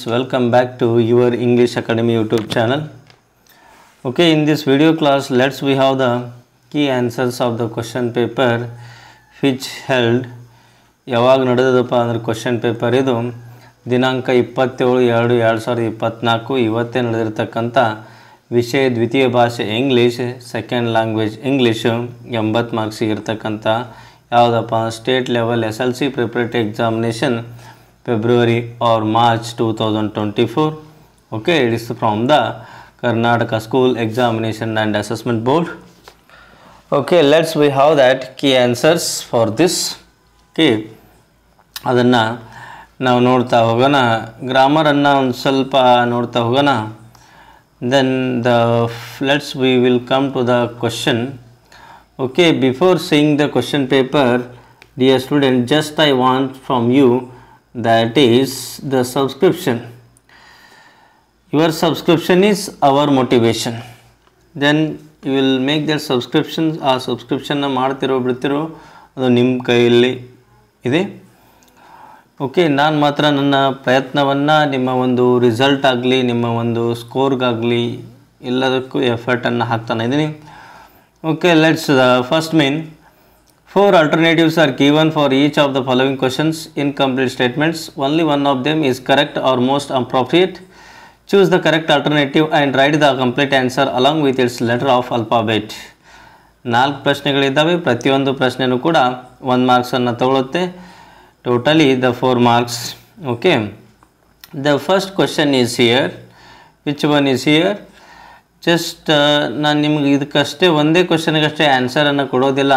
Welcome back to your English Academy YouTube channel. Okay, in this video class, we have the key answers of the question paper which held ಯಾವಾಗ ನಡೆದದಪ್ಪ ಅಂದ್ರೆ question paper ಇದು ದಿನಾಂಕ 27/2/2024 ಇವತ್ತೇ ನಡೆದಿರತಕ್ಕಂಥ ವಿಷಯ ದ್ವಿತೀಯ ಭಾಷೆ English second language English 80 ಮಾರ್ಕ್ಸಿಗೆ ಇರತಕ್ಕಂಥ ಯಾವುದಪ್ಪ state level SLC preparatory examination February or March 2024. Okay, it is from the Karnataka School Examination and Assessment Board. Okay, we have that key answers for this. Okay, ಅದನ್ನು ನಾವು ನೋಡ್ತಾ ಹೋಗೋಣ, ಗ್ರಾಮರನ್ನು ಒಂದು ಸ್ವಲ್ಪ ನೋಡ್ತಾ ಹೋಗೋಣ. Then we will come to the question. Okay, before seeing the question paper, dear student, just I want from you that is the subscription. Your subscription is our motivation. Then you will make that subscription. ಆ ಸಬ್ಸ್ಕ್ರಿಪ್ಷನ್ನ ಮಾಡ್ತಿರೋ ಬಿಡ್ತಿರೋ ಅದು ನಿಮ್ಮ ಕೈಯಲ್ಲಿ ಇದೆ. Okay, ನಾನು ಮಾತ್ರ ನನ್ನ ಪ್ರಯತ್ನವನ್ನು ನಿಮ್ಮ ಒಂದು ರಿಸಲ್ಟ್ ಆಗಲಿ ನಿಮ್ಮ ಒಂದು ಸ್ಕೋರ್ಗಾಗಲಿ ಎಲ್ಲದಕ್ಕೂ ಎಫರ್ಟನ್ನು ಹಾಕ್ತಾನೆ ಇದ್ದೀನಿ. Okay, let's first main 4 alternatives are given for each of the following questions. Incomplete statements. Only one of them is correct or most appropriate. Choose the correct alternative and write the complete answer along with its letter of alphabet. 4 ಪ್ರಶ್ನೆಗಳಿದ್ದಾವೆ. ಪ್ರತಿಯೊಂದು ಪ್ರಶ್ನೆನೂ ಕೂಡ 1 ಮಾರ್ಕ್ಸನ್ನು ತಗೊಳ್ಳುತ್ತೆ. Totally the 4 marks. Okay. The first question is here. Which one is here? Just ನಾನು ನಿಮಗೆ ಇದಕ್ಕಷ್ಟೇ ಒಂದೇ ಕ್ವಶನ್ಗಷ್ಟೇ ಆನ್ಸರನ್ನು ಕೊಡೋದಿಲ್ಲ.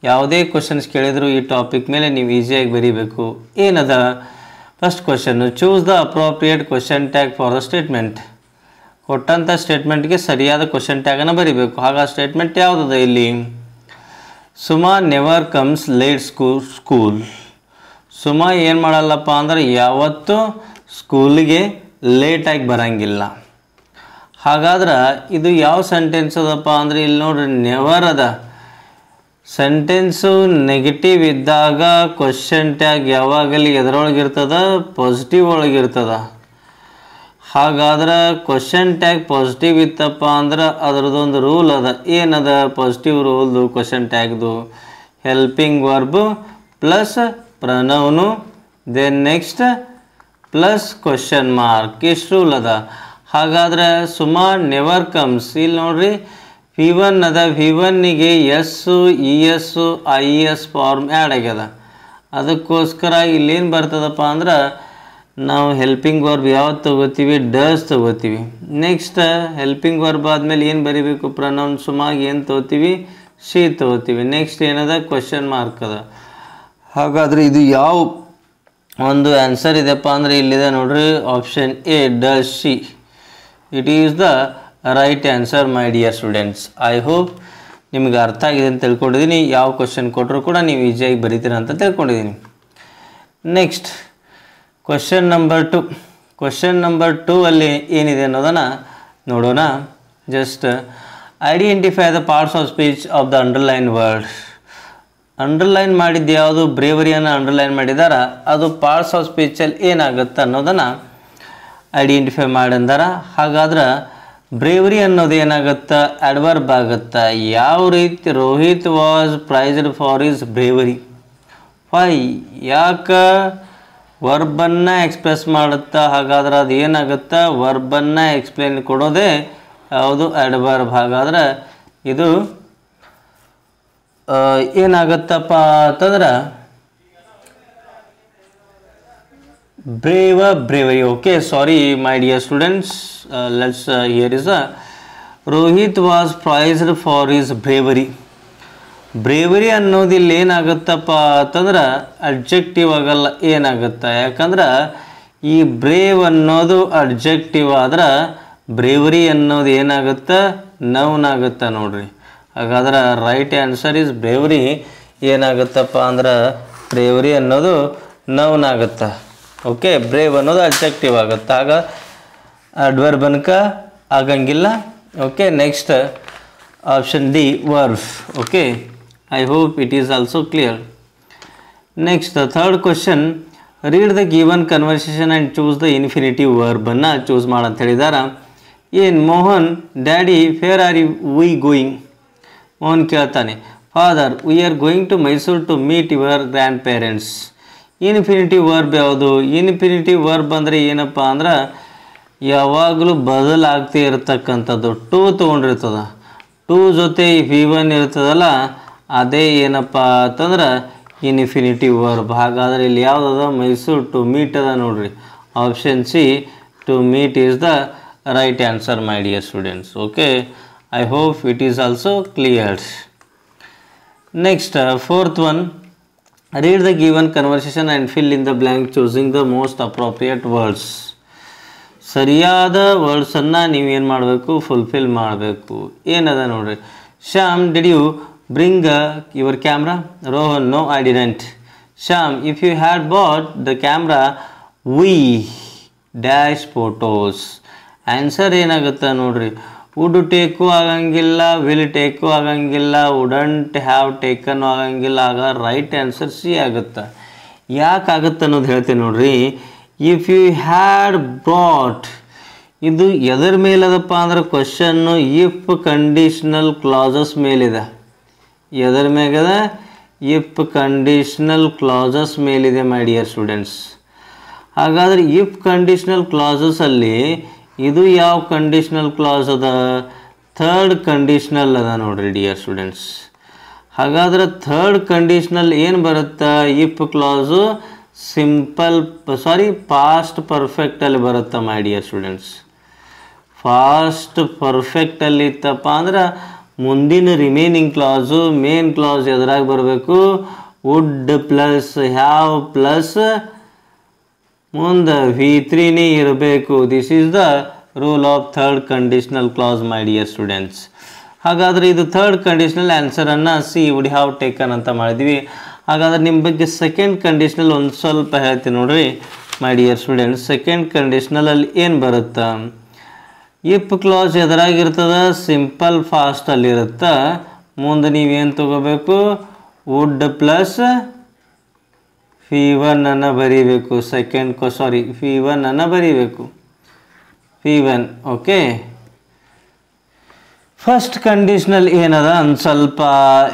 ಯಾವುದೇ questions ಕೇಳಿದರೂ ಈ topic ಮೇಲೆ ನೀವು ಈಸಿಯಾಗಿ ಬರೀಬೇಕು. ಏನದ first question, choose the appropriate question tag for the statement. ಕೊಟ್ಟಂಥ ಸ್ಟೇಟ್ಮೆಂಟ್ಗೆ ಸರಿಯಾದ ಕ್ವಶನ್ ಟ್ಯಾಗನ್ನು ಬರೀಬೇಕು. ಹಾಗ ಸ್ಟೇಟ್ಮೆಂಟ್ ಯಾವುದದ ಇಲ್ಲಿ? Suma never comes late school. Suma ಏನು ಮಾಡಲ್ಲಪ್ಪ ಅಂದ್ರೆ ಯಾವತ್ತೂ ಸ್ಕೂಲಿಗೆ ಲೇಟಾಗಿ ಬರೋಂಗಿಲ್ಲ. ಹಾಗಾದ್ರೆ ಇದು ಯಾವ ಸೆಂಟೆನ್ಸ್ ಅದಪ್ಪ ಅಂದರೆ ಇಲ್ಲಿ ನೋಡ್ರಿ, ನೆವರ್ ಅದ. ಸೆಂಟೆನ್ಸು ನೆಗೆಟಿವ್ ಇದ್ದಾಗ ಕ್ವಶನ್ ಟ್ಯಾಗ್ ಯಾವಾಗಲಿ ಎದರೊಳಗಿರ್ತದ? ಪಾಸಿಟಿವ್ ಒಳಗಿರ್ತದ. ಹಾಗಾದ್ರೆ ಕ್ವಶನ್ ಟ್ಯಾಗ್ ಪಾಸಿಟಿವ್ ಇತ್ತಪ್ಪ ಅಂದ್ರೆ ಅದರದೊಂದು ರೂಲ್ ಅದ. ಏನದ ಪಾಸಿಟಿವ್ ರೂಲ್ದು ಕ್ವಶನ್ ಟ್ಯಾಗ್ದು? Helping verb plus pronoun, then next plus question mark. ಇಷ್ಟು ರೂಲ್ ಅದ. ಹಾಗಾದ್ರೆ ಸುಮಾ ನೆವರ್ ಕಮ್ಸ್, ಇಲ್ಲಿ ನೋಡ್ರಿ V1 ಅದ. V1ಗೆ S ES IES form add ಆಗ್ಯದ. ಅದಕ್ಕೋಸ್ಕರ ಇಲ್ಲೇನು ಬರ್ತದಪ್ಪ ಅಂದ್ರೆ ನಾವು ಹೆಲ್ಪಿಂಗ್ ವರ್ಬ್ ಯಾವತ್ತು ತೊಗೋತೀವಿ? ಡಸ್ ತೊಗೋತೀವಿ. ನೆಕ್ಸ್ಟ್ ಹೆಲ್ಪಿಂಗ್ ವರ್ಬ್ ಆದಮೇಲೆ ಏನು ಬರೀಬೇಕು? ಪ್ರನೌನ್. ಸುಮಾಗಿ ಏನು ತೊಗೋತೀವಿ? ಶಿ ತೊಗೋತೀವಿ. ನೆಕ್ಸ್ಟ್ ಏನದ? ಕ್ವಶನ್ ಮಾರ್ಕ್ ಅದ. ಹಾಗಾದರೆ ಇದು ಯಾವ ಒಂದು ಆನ್ಸರ್ ಇದೆಪ್ಪ ಅಂದರೆ ಇಲ್ಲಿದೆ ನೋಡ್ರಿ, option A, does she. It is the right answer my dear students. I hope ನಿಮಗೆ ಅರ್ಥ ಆಗಿದೆ ಅಂತ ತಿಳ್ಕೊಂಡಿದ್ದೀನಿ. ಯಾವ ಕ್ವಶನ್ ಕೊಟ್ಟರು ಕೂಡ ನೀವು ಈಸಿಯಾಗಿ ಬರೀತೀರ ಅಂತ ತಿಳ್ಕೊಂಡಿದ್ದೀನಿ. Next question number 2. Question number 2 ಅಲ್ಲಿ ಏನಿದೆ ಅನ್ನೋದನ್ನು ನೋಡೋಣ. Just identify the parts of speech of the underline word. Underline ಮಾಡಿದ್ದು ಯಾವುದು? ಬ್ರೇವರಿಯನ್ನು ಅಂಡರ್ಲೈನ್ ಮಾಡಿದಾರ. ಅದು ಪಾರ್ಟ್ಸ್ ಆಫ್ ಸ್ಪೀಚಲ್ಲಿ ಏನಾಗುತ್ತೆ ಅನ್ನೋದನ್ನು ಐಡೆಂಟಿಫೈ ಮಾಡಂದಾರ. ಹಾಗಾದ್ರೆ ಬ್ರೇವರಿ ಅನ್ನೋದು ಏನಾಗುತ್ತೆ? ಅಡ್ವರ್ಬ್ ಆಗುತ್ತೆ. ಯಾವ ರೀತಿ? Rohit was praised for his bravery. Why? ಯಾಕೆ? ವರ್ಬನ್ನು ಎಕ್ಸ್ಪ್ರೆಸ್ ಮಾಡುತ್ತಾ. ಹಾಗಾದ್ರೆ ಅದು ಏನಾಗುತ್ತೆ? ವರ್ಬನ್ನು ಎಕ್ಸ್ಪ್ಲೇನ್ ಕೊಡೋದೇ ಯಾವುದು? ಅಡ್ವರ್ಬ್. ಹಾಗಾದ್ರೆ ಇದು ಏನಾಗುತ್ತಪ್ಪ ಅಂತಂದ್ರೆ bravery. Okay, sorry my dear students, here is a Rohit was praised for his bravery. Bravery ಅನ್ನೋದು ಇಲ್ಲಿ ಏನಾಗುತ್ತಪ್ಪ ಅಂತಂದ್ರೆ ಅಡ್ಜೆಕ್ಟಿವ್ ಆಗಲ್ಲ, ಏನಾಗುತ್ತೆ? ಯಾಕಂದ್ರೆ ಈ ಬ್ರೇವ್ ಅನ್ನೋದು ಅಡ್ಜೆಕ್ಟಿವ್ ಆದ್ರೆ ಬ್ರೇವರಿ ಅನ್ನೋದು ಏನಾಗುತ್ತೆ? ನೌನ್ ಆಗುತ್ತೆ ನೋಡ್ರಿ. ಹಾಗಾದ್ರೆ ರೈಟ್ ಆನ್ಸರ್ ಇಸ್ ಬ್ರೇವರಿ. ಏನಾಗುತ್ತಪ್ಪ ಅಂದ್ರೆ ಬ್ರೇವರಿ ಅನ್ನೋದು ನೌನ್ ಆಗುತ್ತೆ. ಓಕೆ, ಬ್ರೇವ್ ಅನ್ನೋದು ಅಡ್ಜೆಕ್ಟಿವ್ ಆಗುತ್ತೆ. ಆಗ ಅಡ್ವರ್ಬ್ ಅನ್ಕ ಆಗಂಗಿಲ್ಲ. Okay, next option D, verb. Okay, I hope it is also clear. Next, the third question, read the given conversation and choose the infinitive ವರ್ಬನ್ನು choose ಮಾಡಂತ ಹೇಳಿದಾರ. ಏನು Mohan daddy where are you we going? Mohan ಕೇಳ್ತಾನೆ, father we are going to Mysuru to meet your grand parents. Infinitive verb ಯಾವುದು? Infinitive verb ಅಂದರೆ ಏನಪ್ಪ ಅಂದ್ರೆ ಯಾವಾಗಲೂ ಬದಲಾಗ್ತಾ ಇರತಕ್ಕಂಥದ್ದು. ಟೂ ತೊಗೊಂಡಿರ್ತದ, ಟೂ ಜೊತೆ V1 ಇರ್ತದಲ್ಲ, ಅದೇ ಏನಪ್ಪ ಅಂತಂದ್ರೆ ಇನ್ಫಿನಿಟಿವ್ ವರ್ಬ್. ಹಾಗಾದರೆ ಇಲ್ಲಿ ಯಾವುದದ? ಮೈಸೂರು ಟು ಮೀಟ್ ಅದ ನೋಡ್ರಿ. Option C, to meet is the right answer my dear students. Okay, I hope it is also clear. Next fourth one, read the given conversation and fill in the blank choosing the most appropriate words. ಸರಿಯಾದ ವರ್ಡ್ಸನ್ನು ನೀವೇನು ಮಾಡಬೇಕು? Fulfil ಮಾಡಬೇಕು. ಏನದ ನೋಡ್ರಿ. Shyam, did you bring your camera? Rohan, no I didn't. Shyam, if you had bought the camera we dash photos. Answer ಏನಾಗುತ್ತೆ ನೋಡ್ರಿ. Would take ಆಗಂಗಿಲ್ಲ, will take ಆಗಂಗಿಲ್ಲ, ವುಡಂಟ್ ಹ್ಯಾವ್ ಟೇಕನ್ ಆಗಂಗಿಲ್ಲ. ಆಗ ರೈಟ್ ಆನ್ಸರ್ ಸಿ ಆಗುತ್ತೆ. ಯಾಕೆ ಆಗುತ್ತೆ ಅನ್ನೋದು ಹೇಳ್ತೀನಿ ನೋಡ್ರಿ. ಇಫ್ ಯು ಹ್ಯಾಡ್ ಬ್ರಾಟ್, ಇದು ಎದರ ಮೇಲದಪ್ಪ ಅಂದ್ರೆ ಕ್ವಶನ್ನು ಇಫ್ ಕಂಡೀಷ್ನಲ್ ಕ್ಲಾಸಸ್ ಮೇಲಿದೆ. ಎದರ ಮೇಗದ? ಇಫ್ ಕಂಡೀಷ್ನಲ್ ಕ್ಲಾಸಸ್ ಮೇಲಿದೆ ಮೈ ಡಿಯರ್ ಸ್ಟೂಡೆಂಟ್ಸ್. ಹಾಗಾದರೆ ಇಫ್ ಕಂಡೀಷ್ನಲ್ ಕ್ಲಾಸಸಲ್ಲಿ ಇದು ಯಾವ ಕಂಡೀಷ್ನಲ್ ಕ್ಲಾಸ್ ಅದ? ಥರ್ಡ್ ಕಂಡೀಷ್ನಲ್ ಅದ ನೋಡ್ರಿ ಡಿಯರ್ ಸ್ಟೂಡೆಂಟ್ಸ್. ಹಾಗಾದ್ರೆ ಥರ್ಡ್ ಕಂಡೀಷ್ನಲ್ ಏನು ಬರುತ್ತಾ? ಇಫ್ ಕ್ಲಾಸು ಪಾಸ್ಟ್ ಪರ್ಫೆಕ್ಟಲ್ಲಿ ಬರುತ್ತಾ ಮೈ ಡಿಯರ್ ಸ್ಟೂಡೆಂಟ್ಸ್. ಫಾಸ್ಟ್ ಪರ್ಫೆಕ್ಟಲ್ಲಿ ಇತ್ತಪ್ಪ ಅಂದ್ರೆ ಮುಂದಿನ ರಿಮೈನಿಂಗ್ ಕ್ಲಾಸು ಮೇನ್ ಕ್ಲಾಸ್ ಎದುರಾಗಿ ಬರಬೇಕು. ವುಡ್ ಪ್ಲಸ್ ಹ್ಯಾವ್ ಪ್ಲಸ್ ಮುಂದೆ V3ನೇ ಇರಬೇಕು. This is the rule of third conditional clause my dear students. ಹಾಗಾದರೆ ಇದು ಥರ್ಡ್ ಕಂಡೀಷ್ನಲ್ ಆನ್ಸರನ್ನು ಸಿ ವುಡ್ ಹ್ಯಾವ್ ಟೇಕನ್ ಅಂತ ಮಾಡಿದ್ವಿ. ಹಾಗಾದ್ರೆ ನಿಮ್ಮ ಬಗ್ಗೆ ಸೆಕೆಂಡ್ ಕಂಡೀಷ್ನಲ್ ಒಂದು ಸ್ವಲ್ಪ ಹೇಳ್ತೀನಿ ನೋಡ್ರಿ ಮೈ ಡಿಯರ್ ಸ್ಟೂಡೆಂಟ್ಸ್. ಸೆಕೆಂಡ್ ಕಂಡೀಷ್ನಲಲ್ಲಿ ಏನು ಬರುತ್ತಾ? ಇಫ್ ಕ್ಲಾಸ್ ಎದುರಾಗಿರ್ತದ ಸಿಂಪಲ್ ಫಾಸ್ಟಲ್ಲಿರುತ್ತೆ. ಮುಂದೆ ನೀವೇನು ತಗೋಬೇಕು? ವುಡ್ ಪ್ಲಸ್ V1 ಅನ್ನು ಬರೀಬೇಕು. V1 ಅನ್ನು ಬರೀಬೇಕು. V1 okay. ಫಸ್ಟ್ ಕಂಡೀಷ್ನಲ್ ಏನದ ಒಂದು ಸ್ವಲ್ಪ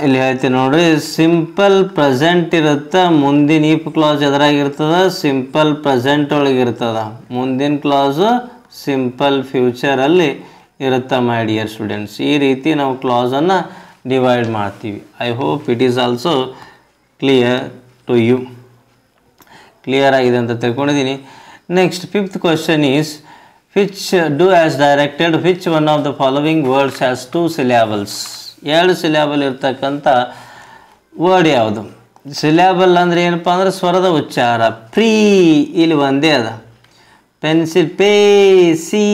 ಇಲ್ಲಿ ಹೇಳ್ತೀನಿ ನೋಡ್ರಿ. ಸಿಂಪಲ್ ಪ್ರೆಸೆಂಟ್ ಇರುತ್ತೆ, ಮುಂದಿನ ಇಫ್ ಕ್ಲಾಸ್ ಎದುರಾಗಿರ್ತದ ಸಿಂಪಲ್ ಪ್ರೆಸೆಂಟ್ ಒಳಗಿರ್ತದ, ಮುಂದಿನ ಕ್ಲಾಸು ಸಿಂಪಲ್ ಫ್ಯೂಚರಲ್ಲಿ ಇರುತ್ತೆ ಮೈ ಡಿಯರ್ ಸ್ಟೂಡೆಂಟ್ಸ್. ಈ ರೀತಿ ನಾವು ಕ್ಲಾಸನ್ನು ಡಿವೈಡ್ ಮಾಡ್ತೀವಿ. I hope it is also clear to you. Clear ಆಗಿದೆ ಅಂತ ತಿಳ್ಕೊಂಡಿದ್ದೀನಿ. Next fifth question is which do as directed, which one of the following words has 2 syllables? 2 ಸಿಲ್ಯಾಬಲ್ ಇರ್ತಕ್ಕಂಥ ವರ್ಡ್ ಯಾವುದು? ಸಿಲ್ಯಾಬಲ್ ಅಂದರೆ ಏನಪ್ಪ ಅಂದ್ರೆ ಸ್ವರದ ಉಚ್ಚಾರ. ಪ್ರೀ ಇಲ್ಲಿ ಒಂದೇ ಅದ. Pencil pay C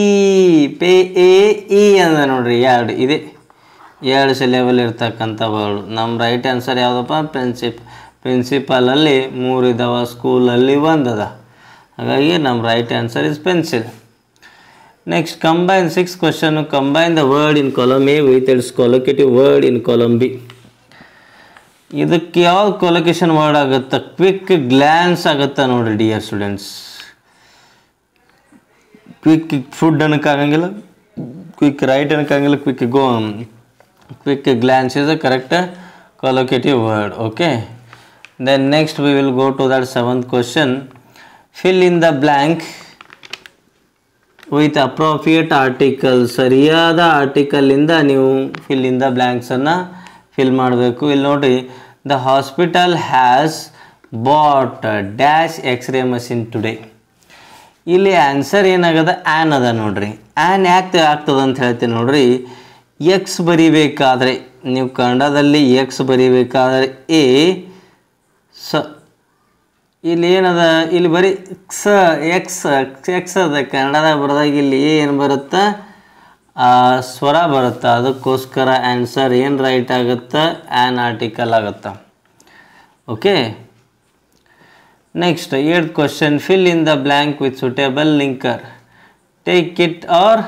pay A E ಅದ ನೋಡ್ರಿ. 2 ಇದೆ. 2 ಸಿಲ್ಯಾಬಲ್ ಇರ್ತಕ್ಕಂಥ ವರ್ಡ್. ನಮ್ಮ ರೈಟ್ ಆನ್ಸರ್ ಯಾವುದಪ್ಪ? ಪ್ರಿನ್ಸಿಪಲಲ್ಲಿ 3 ಇದಾವ, ಸ್ಕೂಲಲ್ಲಿ 1 ಅದ. ಹಾಗಾಗಿ ನಮ್ಮ right answer is pencil. Next, combine 6th question. Combine the word in column A with its collocative word in column B. ಇದಕ್ಕೆ ಯಾವ ಕೊಲೊಕೇಶನ್ ವರ್ಡ್ ಆಗುತ್ತೆ? ಕ್ವಿಕ್ ಗ್ಲಾನ್ಸ್ ಆಗುತ್ತೆ ನೋಡ್ರಿ ಡಿಯರ್ ಸ್ಟೂಡೆಂಟ್ಸ್. ಕ್ವಿಕ್ ಫುಡ್ ಅನ್ನೋಕ್ಕಾಗಂಗಿಲ್ಲ, ಕ್ವಿಕ್ ರೈಟ್ ಅನ್ನೋಕ್ಕಾಗಂಗಿಲ್ಲ, quick glance is a correct collocative word. Okay. Then next we will go to that 7th question. Fill in the blank with appropriate article. ಸರಿಯಾದ ಆರ್ಟಿಕಲಿಂದ ನೀವು fill in the ಬ್ಲ್ಯಾಂಕ್ಸನ್ನು fill ಮಾಡಬೇಕು. ಇಲ್ಲಿ ನೋಡಿರಿ, the hospital has bought dash x ray machine today. ಇಲ್ಲಿ answer ಏನಾಗದ? An ಅದ ನೋಡ್ರಿ. ಆ್ಯನ್ ಯಾಕೆ ಆಗ್ತದೆ ಅಂತ ಹೇಳ್ತೀನಿ ನೋಡ್ರಿ. ಎಕ್ಸ್ ಬರಿಬೇಕಾದ್ರೆ ನೀವು ಕನ್ನಡದಲ್ಲಿ ಎಕ್ಸ್ ಬರಿಬೇಕಾದ್ರೆ ಎ ಸ, ಇಲ್ಲಿ ಏನದ? ಇಲ್ಲಿ ಬರೀ ಎಕ್ಸ್ ಅದ. ಕನ್ನಡದಾಗ ಬರೆದಾಗ ಇಲ್ಲಿ ಏನು ಬರುತ್ತೆ? ಸ್ವರ ಬರುತ್ತೆ. ಅದಕ್ಕೋಸ್ಕರ ಆನ್ಸರ್ ಏನು ರೈಟ್ ಆಗುತ್ತೆ? ಆ್ಯನ್ ಆರ್ಟಿಕಲ್ ಆಗುತ್ತೆ. Okay. Next 8th question. Fill in the blank with suitable linker. Take it or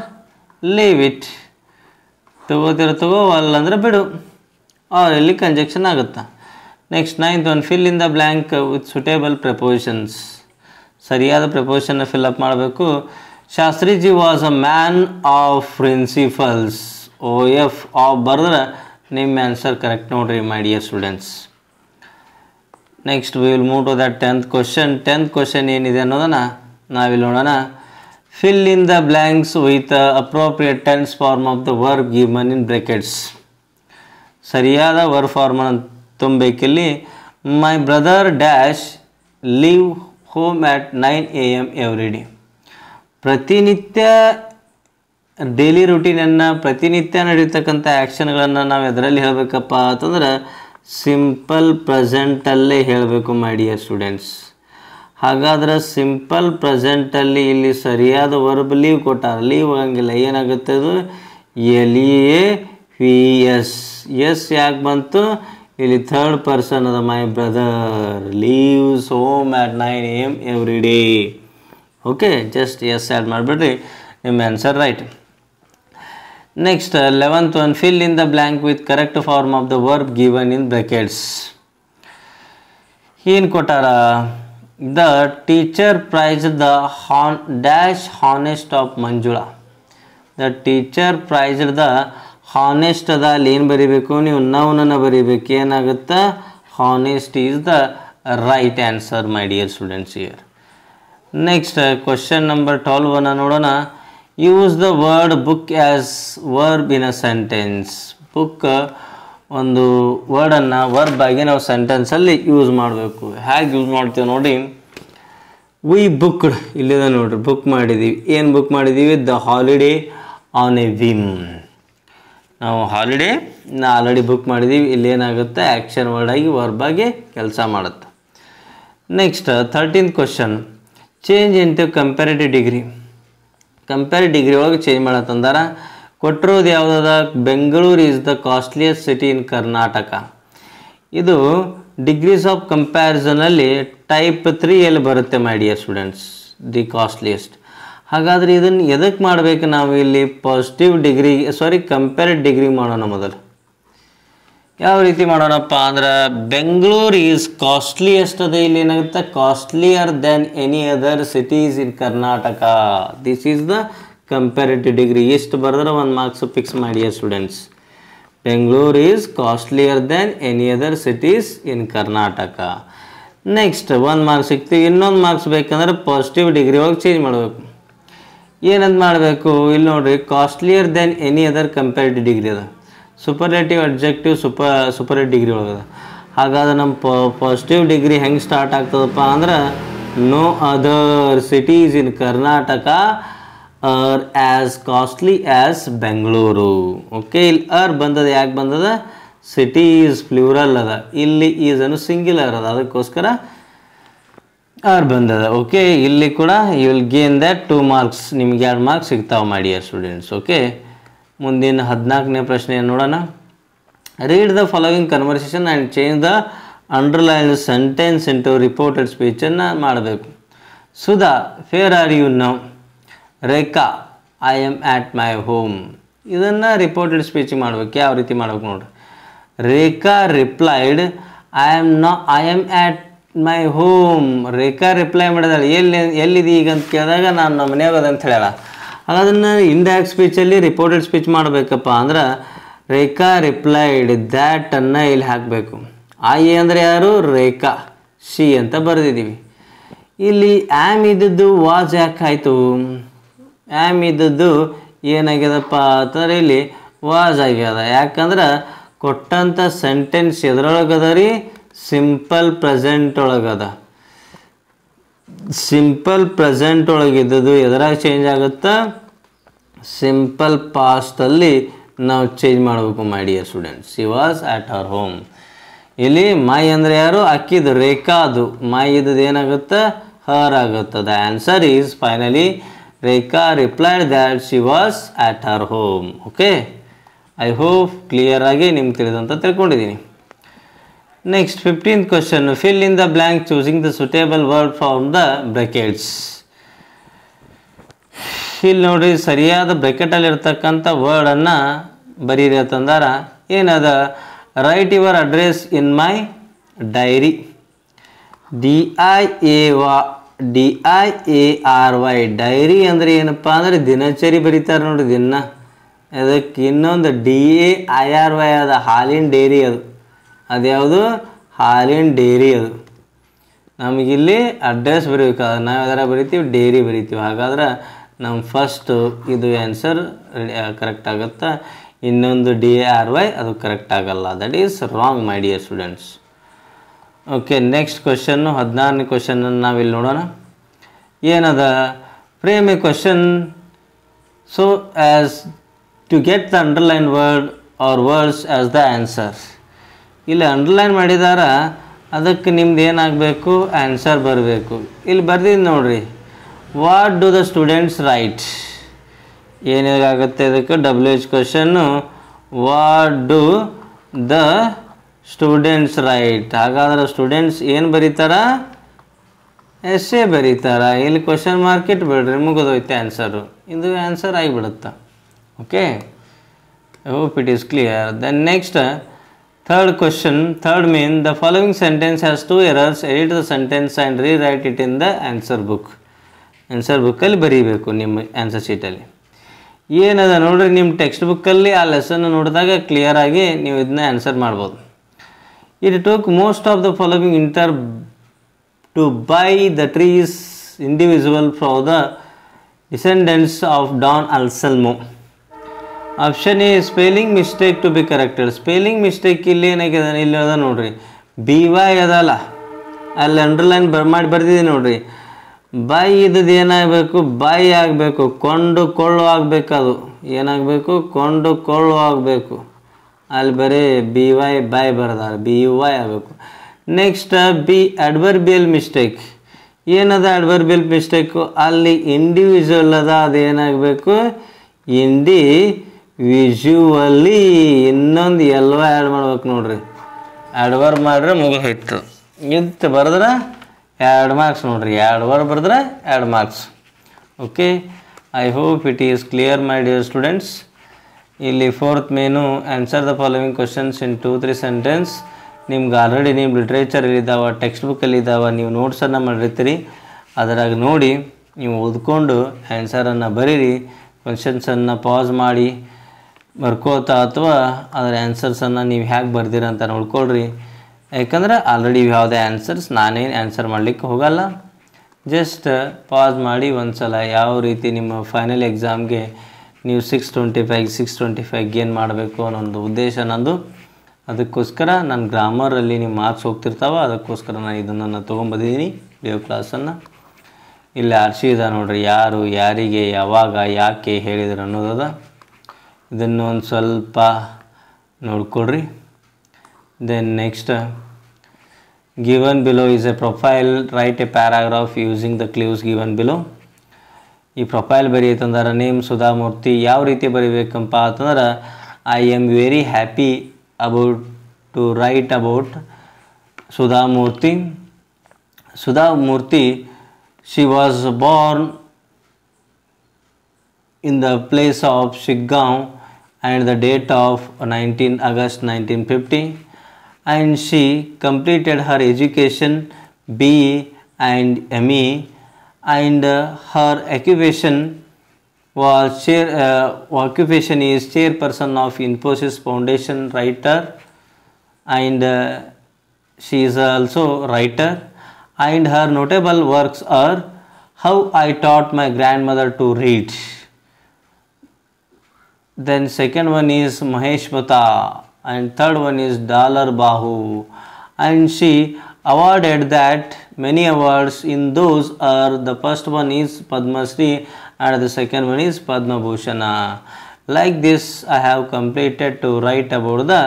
leave it. ತಗೋವಲ್ಲ ಅಂದರೆ ಬಿಡು, ಆರ್ ಇಲ್ಲಿ ಕಂಜಕ್ಷನ್ ಆಗುತ್ತೆ. Next 9th one. Fill in the blank with suitable prepositions. ಸರಿಯಾದ ಪ್ರಿಪೋಸಿಷನ್ನ fill up ಮಾಡಬೇಕು. Shastriji was a man of principles. OF of ಬರೆದ್ರೆ ನಿಮ್ಮ ಆನ್ಸರ್ ಕರೆಕ್ಟ್ ನೋಡ್ರಿ my dear students. Next we will move to the 10th question. 10th question ಏನಿದೆ ಅನ್ನೋದನ್ನು ನಾವಿಲ್ಲಿ ನೋಡೋಣ. Fill in the blanks with appropriate tense form of the verb given in brackets. ಸರಿಯಾದ verb ಫಾರ್ಮನ್ನು ತುಂಬಬೇಕಿಲ್ಲಿ. My brother dash leave home at 9 AM every day. ಪ್ರತಿನಿತ್ಯ daily ರೂಟೀನನ್ನು, ಪ್ರತಿನಿತ್ಯ ನಡೀತಕ್ಕಂಥ ಆ್ಯಕ್ಷನ್ಗಳನ್ನು ನಾವು ಎದರಲ್ಲಿ ಹೇಳಬೇಕಪ್ಪ ಅಂತಂದ್ರೆ ಸಿಂಪಲ್ ಪ್ರೆಸೆಂಟಲ್ಲೇ ಹೇಳಬೇಕು ಮೈ ಡಿಯರ್ ಸ್ಟೂಡೆಂಟ್ಸ್. ಹಾಗಾದ್ರೆ ಸಿಂಪಲ್ ಪ್ರೆಸೆಂಟಲ್ಲಿ ಇಲ್ಲಿ ಸರಿಯಾದ ವರ್ಬ್ ಲೀವ್ ಕೊಟ್ಟಾರ. ಲೀವ್ ಆಗಂಗಿಲ್ಲ, ಏನಾಗುತ್ತೆ ಅದು LEAVS. ಎಸ್ ಯಾಕೆ ಬಂತು ಇಲ್ಲಿ? ಥರ್ಡ್ ಪರ್ಸನ್ ಅದ. My brother leaves home at 9 AM every day. Okay, just S add ಮಾಡಿಬಿಡ್ರಿ, ನಿಮ್ಮ answer right. Next 11th one. Fill in the blank with correct form of the verb given in brackets. ಏನು ಕೊಟ್ಟಾರ? The teacher praise the dash honest of Manjula. The teacher praise the honest ಅದ. ಅಲ್ಲಿ ಏನು ಬರೀಬೇಕು ನೀವು? ನೌನನ್ನು ಬರೀಬೇಕು. ಏನಾಗುತ್ತೆ? Honest is the right answer my dear students here. Next question number 12 ನೋಡೋಣ. Use the word book as verb in a sentence. Book ಒಂದು ವರ್ಡನ್ನು ವರ್ಬ್ ಆಗಿ ನಾವು ಸೆಂಟೆನ್ಸಲ್ಲಿ ಯೂಸ್ ಮಾಡಬೇಕು. ಹೇಗೆ ಯೂಸ್ ಮಾಡ್ತೀವಿ ನೋಡಿ. ವಿ ಬುಕ್ಡ್, ಇಲ್ಲಿದೆ ನೋಡ್ರಿ, ಬುಕ್ ಮಾಡಿದ್ದೀವಿ. ಏನು ಬುಕ್ ಮಾಡಿದ್ದೀವಿ? The holiday on A Vim. ನಾವು ಹಾಲಿಡೇ ಆಲ್ರೆಡಿ ಬುಕ್ ಮಾಡಿದ್ದೀವಿ. ಇಲ್ಲಿ ಏನಾಗುತ್ತೆ? ಆ್ಯಕ್ಷನ್ ವರ್ಡ್ ಆಗಿ ವರ್ಬ್ ಆಗಿ ಕೆಲಸ ಮಾಡುತ್ತೆ. Next 13th question. Change into comparative degree. Comparative degree ಒಳಗೆ ಚೇಂಜ್ ಮಾಡತ್ತಂದಾರ. ಕೊಟ್ಟಿರೋದು ಯಾವುದದ? Bengaluru is the costliest city in Karnataka. ಇದು ಡಿಗ್ರೀಸ್ ಆಫ್ ಕಂಪ್ಯಾರಿಸನಲ್ಲಿ ಟೈಪ್ 3 ಬರುತ್ತೆ my dear students, the costliest. ಹಾಗಾದರೆ ಇದನ್ನು ಎದಕ್ಕೆ ಮಾಡಬೇಕು ನಾವು? ಇಲ್ಲಿ ಪಾಸಿಟಿವ್ ಡಿಗ್ರಿ ಕಂಪ್ಯಾರಿಟಿವ್ ಡಿಗ್ರಿ ಮಾಡೋಣ ಮೊದಲು. ಯಾವ ರೀತಿ ಮಾಡೋಣಪ್ಪ ಅಂದ್ರೆ ಬೆಂಗಳೂರು ಈಸ್ ಕಾಸ್ಟ್ಲಿಯೆಸ್ಟ್ ಅದ. ಇಲ್ಲಿ ಏನಾಗುತ್ತೆ? Costlier than any other cities in Karnataka. This is the comparative degree. ಎಷ್ಟು ಬರೆದ್ರೆ 1 ಮಾರ್ಕ್ಸ್ ಫಿಕ್ಸ್ ಮಾಡಿ students. Bengaluru is costlier than any other cities in Karnataka. Next 1 marks ಸಿಗ್ತೀವಿ. ಇನ್ನೊಂದು ಮಾರ್ಕ್ಸ್ ಬೇಕಂದ್ರೆ ಪಾಸಿಟಿವ್ ಡಿಗ್ರಿ ಒಳಗೆ ಚೇಂಜ್ ಮಾಡಬೇಕು. ಏನಂತ ಮಾಡಬೇಕು? ಇಲ್ಲಿ ನೋಡಿರಿ, costlier than any other comparative degree ಅದ. ಸೂಪರ್ಲೇಟಿವ್ ಅಡ್ಜೆಕ್ಟಿವ್ ಸೂಪರ್ಲೇಟಿವ್ ಡಿಗ್ರಿ ಒಳಗದ. ಹಾಗಾದ್ರೆ ನಮ್ಮ ಪಾಸಿಟಿವ್ ಡಿಗ್ರಿ ಹೆಂಗೆ ಸ್ಟಾರ್ಟ್ ಆಗ್ತದಪ್ಪ ಅಂದ್ರೆ no other cities in Karnataka are as costly as Bengaluru. Okay, ಇಲ್ಲಿ ಬಂದದ. ಯಾಕೆ ಬಂದದ? ಸಿಟೀಸ್ ಪ್ಲೂರಲ್ ಅದ, ಇಲ್ಲಿ ಈಸ್ ಅನ್ನು ಸಿಂಗ್ಯುಲರ್ ಅದ, ಅದಕ್ಕೋಸ್ಕರ ಬಂದದ. ಓಕೆ, ಇಲ್ಲಿ ಕೂಡ you will gain that 2 marks. ನಿಮ್ಗೆ 2 ಮಾರ್ಕ್ಸ್ ಸಿಗ್ತಾವೆ ಮೈ ಡಿಯರ್ ಸ್ಟೂಡೆಂಟ್ಸ್. ಓಕೆ, ಮುಂದಿನ 14ನೇ ಪ್ರಶ್ನೆ ನೋಡೋಣ. Read the following conversation and change the underline sentence into reported ಸ್ಪೀಚನ್ನು ಮಾಡಬೇಕು. Sudha, where are you now? Rekha, I am at my home. ಇದನ್ನು ರಿಪೋರ್ಟೆಡ್ ಸ್ಪೀಚ್ ಮಾಡ್ಬೇಕು. ಯಾವ ರೀತಿ ಮಾಡ್ಬೇಕು ನೋಡ್ರಿ. Rekha replied I am at my home. Rekha reply ಮಾಡಿದಾಳೆ, ಎಲ್ಲಿದೆ ಈಗ ಅಂತ ಕೇಳಿದಾಗ ನಾನು ನಮ್ಮ ಮನೆಯಾಗ ಅದಂತ ಹೇಳ್ಯಾಳ. ಅದನ್ನು ಇಂಡೈರೆಕ್ಟ್ ಸ್ಪೀಚಲ್ಲಿ ರಿಪೋರ್ಟೆಡ್ ಸ್ಪೀಚ್ ಮಾಡಬೇಕಪ್ಪ ಅಂದ್ರೆ ರೇಖಾ ರಿಪ್ಲೈಡ್ ದ್ಯಾಟನ್ನು ಇಲ್ಲಿ ಹಾಕಬೇಕು. ಐ ಅಂದರೆ ಯಾರು? ರೇಖಾ. ಶಿ ಅಂತ ಬರೆದಿದ್ದೀವಿ. ಇಲ್ಲಿ ಆ್ಯಮ್ ಇದ್ದದ್ದು ವಾಜ್ ಯಾಕೆ ಆಯಿತು? ಆ್ಯಮ್ ಇದ್ದದ್ದು ಏನಾಗ್ಯದಪ್ಪ ಅಂತಂದ್ರೆ ಇಲ್ಲಿ ವಾಜ್ ಆಗ್ಯದ. ಯಾಕಂದ್ರೆ ಕೊಟ್ಟಂಥ ಸೆಂಟೆನ್ಸ್ ಎದ್ರೊಳಗದ ರೀ? ಸಿಂಪಲ್ ಪ್ರೆಸೆಂಟ್ ಒಳಗದ. ಸಿಂಪಲ್ ಪ್ರೆಸೆಂಟ್ ಒಳಗಿದ್ದದ್ದು ಎದರಾಗ ಚೇಂಜ್ ಆಗುತ್ತಾ? ಸಿಂಪಲ್ ಪಾಸ್ಟಲ್ಲಿ ನಾವು ಚೇಂಜ್ ಮಾಡಬೇಕು my dear students. She was at our home. ಇಲ್ಲಿ ಮೈ ಅಂದರೆ ಯಾರು? ಅಕ್ಕಿದು, ರೇಖಾದು. ಮೈ ಇದ್ದದ್ದು ಏನಾಗುತ್ತೆ? ಹರ್ ಆಗುತ್ತೆ. The answer is finally Rekha replied that she was at her home. Okay, I hope clear ಆಗಿ ನಿಮ್ಗೆ ತಿಳಿದಂತ ತಿಳ್ಕೊಂಡಿದ್ದೀನಿ. Next 15th question. Fill in the blank choosing the suitable word from the brackets. ಇಲ್ಲಿ ನೋಡ್ರಿ, ಸರಿಯಾದ ಬ್ರ್ಯಾಕೆಟಲ್ಲಿ ಇರ್ತಕ್ಕಂಥ ವರ್ಡನ್ನು ಬರೀರಿ ಅಂತಂದಾರ. ಏನದ? Write your address in my diary. DIAY DIARY diary ಅಂದರೆ ಏನಪ್ಪ ಅಂದರೆ ದಿನಚರಿ ಬರೀತಾರೆ ನೋಡಿರಿ ದಿನ. ಅದಕ್ಕೆ ಇನ್ನೊಂದು DAIRY ಅದು ಹಾಲಿನ ಡೈರಿ. ಅದ್ಯಾವುದು ಹಾಲಿನ ಡೈರಿ. ಅದು ನಮಗಿಲ್ಲಿ ಅಡ್ರೆಸ್ ಬರೀಬೇಕು, ನಾವು ಯಾವ್ದಾರ ಬರಿತೀವಿ ಡೈರಿ ಬರಿತೀವಿ. ಹಾಗಾದ್ರೆ ನಮ್ಮ ಫಸ್ಟು ಇದು ಆನ್ಸರ್ ಕರೆಕ್ಟ್ ಆಗುತ್ತಾ. ಇನ್ನೊಂದು DARY ಅದು ಕರೆಕ್ಟ್ ಆಗಲ್ಲ. That is wrong my dear students. Okay, next ಕ್ವಶನ್ನು 16ನೇ ಕ್ವಶನನ್ನು ನಾವಿಲ್ಲಿ ನೋಡೋಣ. ಏನದ frame a question so as to get the underline word or words as the answer. ಇಲ್ಲಿ ಅಂಡರ್ಲೈನ್ ಮಾಡಿದಾರ, ಅದಕ್ಕೆ ನಿಮ್ದು ಏನಾಗಬೇಕು, ಆನ್ಸರ್ ಬರಬೇಕು. ಇಲ್ಲಿ ಬರ್ದಿದ್ದು ನೋಡ್ರಿ, what do the students write. ಏನಾಗುತ್ತೆ ಇದಕ್ಕೆ WH ಕ್ವಶನ್ನು, what do the students write. ಹಾಗಾದ್ರೆ ಸ್ಟೂಡೆಂಟ್ಸ್ ಏನು ಬರೀತಾರ, ಎಸ್ಸೆ ಬರೀತಾರ. ಇಲ್ಲಿ ಕ್ವಶನ್ ಮಾರ್ಕ್ ಇಟ್ಬಿಡ್ರಿ, ಮುಗಿದೋಯ್ತು ಆನ್ಸರು. ಇದು ಆನ್ಸರ್ ಆಗಿಬಿಡುತ್ತೆ. Okay, I hope it is clear. Then next third question, third mean the following sentence has 2 errors. Edit the sentence and rewrite it in the answer book. Answer ಬುಕ್ಕಲ್ಲಿ ಬರೀಬೇಕು ನಿಮ್ಮ answer ಶೀಟಲ್ಲಿ. ಏನದ ನೋಡ್ರಿ, ನಿಮ್ಮ text ಬುಕ್ಕಲ್ಲಿ ಆ lesson ನೋಡಿದಾಗ ಕ್ಲಿಯರಾಗಿ ನೀವು ಇದನ್ನ ಆನ್ಸರ್ ಮಾಡ್ಬೋದು. It took most of the following inter to by the trees individual from the descendants of Don Alsalmo. Option A spelling mistake to be corrected. Spelling mistake ಇಲ್ಲಿ ಏನಾಗಿದೆ, ಇಲ್ಲಿ ಅದ ನೋಡ್ರಿ, BY ಅದಲ್ಲ, ಅಲ್ಲಿ ಅಂಡರ್ಲೈನ್ ಮಾಡಿ ಬರ್ದಿದೆ ನೋಡ್ರಿ. ಬೈ ಇದ್ದದ್ದು ಏನಾಗಬೇಕು, ಬೈ ಆಗಬೇಕು, ಕೊಂಡುಕೊಳ್ಳು ಆಗಬೇಕು. ಅದು ಏನಾಗಬೇಕು, ಕೊಂಡುಕೊಳ್ಳು ಆಗಬೇಕು. ಅಲ್ಲಿ ಬರೀ BY ಬೈ ಬರ್ದಾರೆ, BY ಆಗಬೇಕು. Next B adverbial mistake. ಏನದ ಅಡ್ವರ್ಬಿಯಲ್ ಮಿಸ್ಟೇಕು, ಅಲ್ಲಿ ಇಂಡಿವಿಜುವಲ್ ಅದ, ಅದೇನಾಗಬೇಕು ಇಂಡಿವಿಜುವಲಿ. ಇನ್ನೊಂದು ಎಲ್ಲೋ ಆ್ಯಡ್ ಮಾಡ್ಬೇಕು ನೋಡ್ರಿ, ಆ್ಯಡ್ ಮಾಡ್ರೆ ಮುಗಿದೋಯ್ತು. ಇದು ಬರೆದ್ರೆ 2 ಮಾರ್ಕ್ಸ್ ನೋಡ್ರಿ, 2 ವರ್ಡ್ ಬರೆದ್ರೆ 2 marks. Okay, I hope it is clear my dear students. ಇಲ್ಲಿ 4th main answer the following questions in 2-3 sentence. ನಿಮ್ಗೆ ಆಲ್ರೆಡಿ ನಿಮ್ಮ ಲಿಟ್ರೇಚರಲ್ಲಿ ಇದ್ದಾವೆ, ಟೆಕ್ಸ್ಟ್ ಬುಕ್ಕಲ್ಲಿ ಇದ್ದಾವೆ, ನೀವು ನೋಟ್ಸನ್ನು ಮಾಡಿರ್ತೀರಿ. ಅದರಾಗ ನೋಡಿ ನೀವು ಓದ್ಕೊಂಡು ಆನ್ಸರನ್ನು ಬರೀರಿ. ಕ್ವಶನ್ಸನ್ನು ಪಾಸ್ ಮಾಡಿ ಬರ್ಕೋತಾ ಅಥವಾ ಅದರ ಆನ್ಸರ್ಸನ್ನು ನೀವು ಹೇಗೆ ಬರ್ದಿರ ಅಂತ ನೋಡ್ಕೊಳ್ರಿ. ಯಾಕಂದ್ರೆ ಆಲ್ರೆಡಿ ಇವು ಯಾವುದೇ ಆನ್ಸರ್ಸ್ ನಾನೇನು ಆನ್ಸರ್ ಮಾಡಲಿಕ್ಕೆ ಹೋಗಲ್ಲ. ಜಸ್ಟ್ ಪಾಸ್ ಮಾಡಿ ಒಂದು ಸಲ ಯಾವ ರೀತಿ ನಿಮ್ಮ ಫೈನಲ್ ಎಕ್ಸಾಮ್ಗೆ ನೀವು 625 ಗೇನ್ ಮಾಡಬೇಕು ಅನ್ನೋದು ಉದ್ದೇಶ ನಂದು. ಅದಕ್ಕೋಸ್ಕರ ನಾನು ಗ್ರಾಮರಲ್ಲಿ ನಿಮ್ಮ ಮಾರ್ಕ್ಸ್ ಹೋಗ್ತಿರ್ತಾವೆ, ಅದಕ್ಕೋಸ್ಕರ ನಾನು ಇದನ್ನು ತೊಗೊಂಬಂದಿದ್ದೀನಿ ವಿಡಿಯೋ ಕ್ಲಾಸನ್ನು. ಇಲ್ಲಿ ಇದೆ ನೋಡ್ರಿ, ಯಾರು ಯಾರಿಗೆ ಯಾವಾಗ ಯಾಕೆ ಹೇಳಿದ್ರು ಅನ್ನೋದದ. ಇದನ್ನು ಒಂದು ಸ್ವಲ್ಪ ನೋಡ್ಕೊಳ್ರಿ. Then next, given below is a profile. Write a paragraph using the clues given below. ಈ ಪ್ರೊಫೈಲ್ ಬರೀತಂದ್ರೆ ನೇಮ್ ಸುಧಾಮೂರ್ತಿ ಯಾವ ರೀತಿ ಬರೀಬೇಕಂಪ ಅಂತಂದ್ರೆ, I am very happy about to write about Sudha Murthy. Sudha Murthy, she was born in the place of Shiggaon and the date of 19 August 1950, and she completed her education BE and ME, and her occupation is chairperson of Infosys Foundation, writer, and she is also writer. And her notable works are How I Taught My Grandmother to Read. Then second one is Maheshwata, and third one is Dalar Bahu. And she awarded that many awards. In those are, the first one is Padma Shri and the second one is Padma Bhushana. Like this I have completed to write about the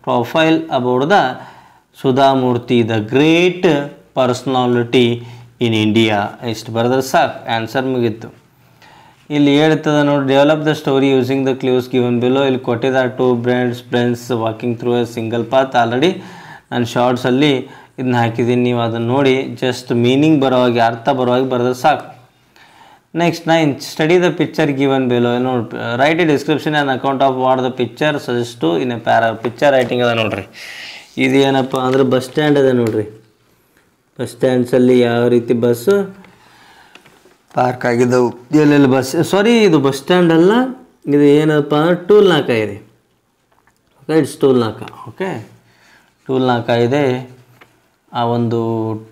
profile about the Sudhamurti, the great personality in India. ಇಷ್ಟು ಬರೆದ್ರೆ ಸಾಕು, answer ಮುಗೀತು. ಇಲ್ಲಿ ಹೇಳ್ತದೆ ನೋಡಿ, develop the story using the clues given below. ಇಲ್ಲಿ ಕೊಟ್ಟಿದ್ದಾರೆ 2 friends walking through A single path. Already ನಾನು ಶಾರ್ಟ್ಸಲ್ಲಿ ಇದನ್ನ ಹಾಕಿದ್ದೀನಿ, ನೀವು ಅದನ್ನು ನೋಡಿ ಜಸ್ಟ್ ಮೀನಿಂಗ್ ಬರೋವಾಗಿ, ಅರ್ಥ ಬರೋವಾಗಿ ಬರೆದ್ರೆ ಸಾಕು. Next 9, study the picture given below. ನೋಡಿ, write a description and account of what the picture suggest to in a para. Picture writing ಅದ ನೋಡ್ರಿ. ಇದು ಏನಪ್ಪ ಅಂದ್ರೆ ಬಸ್ ಸ್ಟ್ಯಾಂಡ್ ಅದ ನೋಡ್ರಿ. ಬಸ್ ಸ್ಟ್ಯಾಂಡ್ಸಲ್ಲಿ ಯಾವ ರೀತಿ ಬಸ್ಸು ಪಾರ್ಕ್ ಆಗಿದ್ದವು. ಎಲ್ಲೆಲ್ಲಿ ಬಸ್, ಸಾರಿ ಇದು ಬಸ್ ಸ್ಟ್ಯಾಂಡ್ ಅಲ್ಲ, ಇದು ಏನಪ್ಪ ಅಂದ್ರೆ ಟೂಲ್ ನಾಕ ಇದೆ. ಓಕೆ, ಇಟ್ಸ್ ಟೂಲ್ ನಾಕ. ಓಕೆ, ಟೂಲ್ ನಾಕ ಇದೆ. ಆ ಒಂದು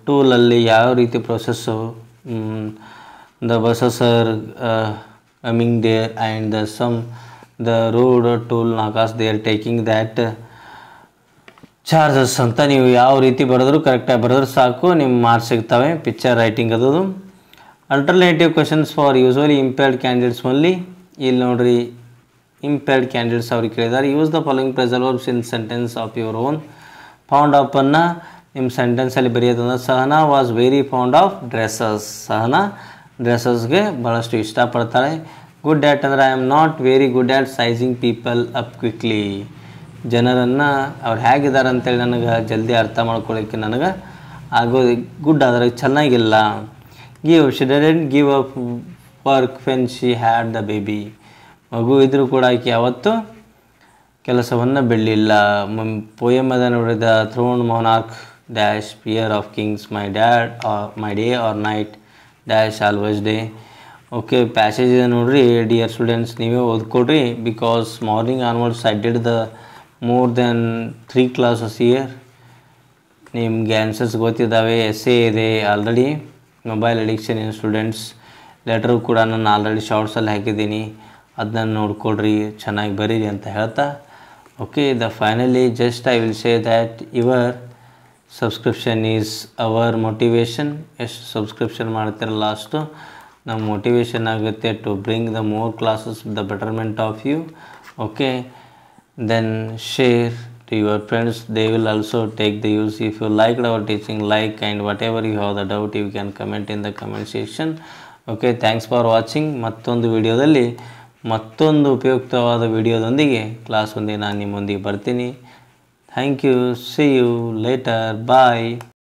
ಟೂಲಲ್ಲಿ ಯಾವ ರೀತಿ process, the buses are coming there and the road toll ನಾಕಾಸ್ they are taking that charges ಅಂತ ನೀವು ಯಾವ ರೀತಿ ಬರೆದ್ರು ಕರೆಕ್ಟಾಗಿ ಬರೆದ್ರೆ ಸಾಕು, ನಿಮ್ಮ ಮಾರ್ಕ್ಸ್ ಸಿಗ್ತವೆ. ಪಿಕ್ಚರ್ ರೈಟಿಂಗ್ ಅದು. Alternative questions for usually impaired candidates only. ಇಲ್ಲಿ ನೋಡ್ರಿ, ಇಂಪೇರ್ಡ್ ಕ್ಯಾಂಡಿಡೇಟ್ಸ್ ಅವ್ರಿಗೆ ಕೇಳಿದ್ದಾರೆ. Use the following phrasal verbs in sentence of your own. Fond of ಅನ್ನು ನಿಮ್ಮ ಸೆಂಟೆನ್ಸಲ್ಲಿ ಬರೆಯೋದಂದ್ರೆ, Sahana was very fond of dresses. Sahana ಡ್ರೆಸ್ಸಸ್ಗೆ ಭಾಳಷ್ಟು ಇಷ್ಟಪಡ್ತಾಳೆ. ಗುಡ್ ಆ್ಯಟ್ ಅಂದರೆ I am not very good at sizing people up quickly. ಜನರನ್ನು ಅವ್ರು ಹೇಗಿದ್ದಾರೆ ಅಂತೇಳಿ ನನಗೆ ಜಲ್ದಿ ಅರ್ಥ ಮಾಡ್ಕೊಳ್ಳೋಕ್ಕೆ ನನಗೆ ಆಗೋದು. ಗುಡ್ ಆದರೆ ಚೆನ್ನಾಗಿಲ್ಲ. She didn't give up work when she had the baby. ಮಗು ಇದ್ದರೂ ಕೂಡ ಆಕೆ ಯಾವತ್ತೂ ಕೆಲಸವನ್ನು ಬಿಡಲಿಲ್ಲ. ಪೋಯಮದ ನೋಡಿದ throne monarch dash fear of kings my day or night dash always day. Okay, passage ನೋಡ್ರಿ ಡಿಯರ್ ಸ್ಟೂಡೆಂಟ್ಸ್, ನೀವೇ ಓದ್ಕೊಡ್ರಿ. Because morning onwards I did the more then 3 classes year. ನಿಮಗೆ ಆನ್ಸರ್ಸ್ ಗೊತ್ತಿದ್ದಾವೆ. ಎಸ್ಸೆ ಇದೆ already. Mobile addiction in students letter ಕೂಡ ನಾನು already ಶಾರ್ಟ್ಸಲ್ಲಿ ಹಾಕಿದ್ದೀನಿ, ಅದನ್ನ ನೋಡ್ಕೊಡ್ರಿ, ಚೆನ್ನಾಗಿ ಬರೀರಿ ಅಂತ ಹೇಳ್ತಾ. Okay, finally just I will say that your subscription is our motivation. ಎಷ್ಟು ಸಬ್ಸ್ಕ್ರಿಪ್ಷನ್ ಮಾಡ್ತಿರಲ್ಲ ಅಷ್ಟು ನಮ್ಮ ಮೋಟಿವೇಶನ್ ಆಗುತ್ತೆ to bring the more classes the betterment of you. Okay, then share to your friends, they will also take the use. If you liked our teaching, like, and whatever you have the doubt you can comment in the comment section. Okay, thanks for watching. ಮತ್ತೊಂದು ವಿಡಿಯೋದಲ್ಲಿ ಮತ್ತೊಂದು ಉಪಯುಕ್ತವಾದ ವಿಡಿಯೋದೊಂದಿಗೆ class ಒಂದಿಗೆ ನಾನು ನಿಮ್ಮೊಂದಿಗೆ ಬರ್ತೀನಿ. Thank you. See you later. Bye.